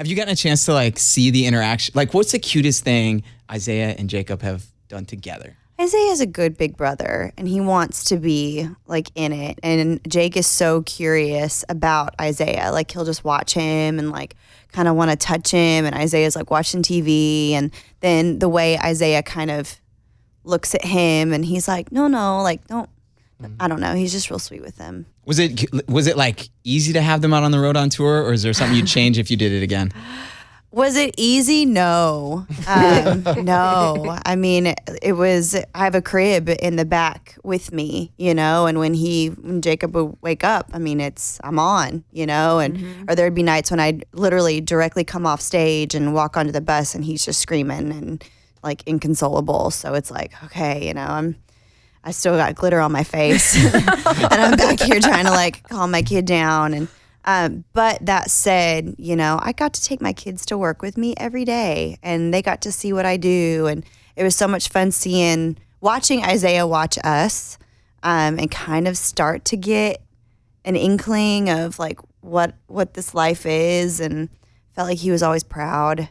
Have you gotten a chance to like see the interaction? Like, what's the cutest thing Isaiah and Jacob have done together? Isaiah's a good big brother, and he wants to be like in it. And Jake is so curious about Isaiah. Like he'll just watch him and like kind of want to touch him. And Isaiah's like watching TV. And then the way Isaiah kind of looks at him, and he's like, no, like don't. I don't know. He's just real sweet with them. Was it like easy to have them out on the road on tour, or is there something you'd change if you did it again? Was it easy? No. No. I mean, it was, I have a crib in the back with me, you know, and when Jacob would wake up, I mean, I'm on, you know, and, or there'd be nights when I'd literally directly come off stage and walk onto the bus and he's just screaming and like inconsolable. So it's like, okay, you know, I still got glitter on my face and I'm back here trying to like calm my kid down. And, but that said, you know, I got to take my kids to work with me every day and they got to see what I do. And it was so much fun watching Isaiah watch us, and kind of start to get an inkling of like what this life is, and felt like he was always proud.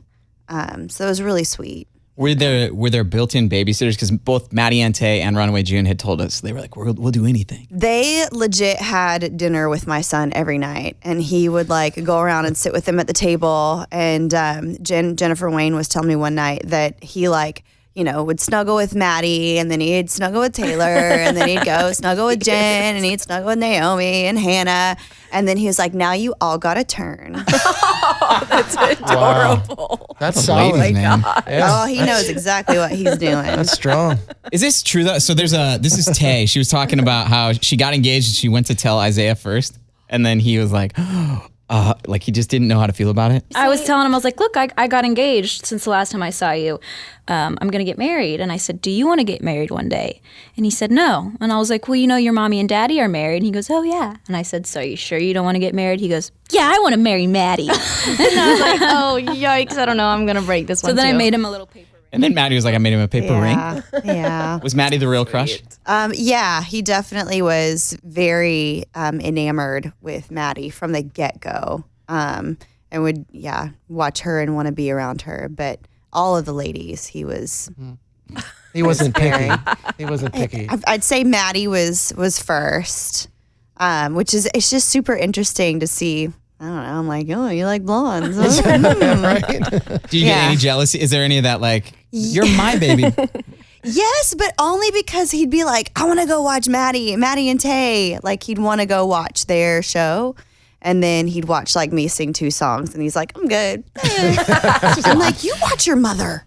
So it was really sweet. Were there built-in babysitters? Because both Maddie Ante and Runaway June had told us, they were like, we'll do anything. They legit had dinner with my son every night, and he would like go around and sit with them at the table. And Jennifer Wayne was telling me one night that he like, you know, would snuggle with Maddie, and then he'd snuggle with Taylor, and then he'd go snuggle with Jen, and he'd snuggle with Naomi and Hannah. And then he was like, now you all got to turn. Oh, that's adorable. Wow. That's solid. solid. Man. Yeah. Oh, he knows exactly what he's doing. That's strong. Is this true though? So this is Tay. She was talking about how she got engaged and she went to tell Isaiah first. And then he was like, like he just didn't know how to feel about it. I was telling him, I was like, look, I got engaged since the last time I saw you. I'm going to get married. And I said, do you want to get married one day? And he said, no. And I was like, well, you know, your mommy and daddy are married. And he goes, oh, yeah. And I said, so are you sure you don't want to get married? He goes, yeah, I want to marry Maddie. And I was like, oh, yikes. I don't know. I'm going to break this one, So then too. I made him a little paper ring. And then Maddie was like, I made him a paper ring. Yeah. Was Maddie the real crush? Yeah, he definitely was very enamored with Maddie from the get-go. And would, watch her and want to be around her. But all of the ladies, he was... He wasn't picky. He wasn't picky. I'd say Maddie was first, which is, it's just super interesting to see. I don't know. I'm like, oh, you like blondes. Huh? Right? Do you get any jealousy? Is there any of that like, you're my baby? Yes, but only because he'd be like, I want to go watch Maddie and Tay. Like he'd want to go watch their show. And then he'd watch like me sing 2 songs and he's like, I'm good. I'm like, you watch your mother.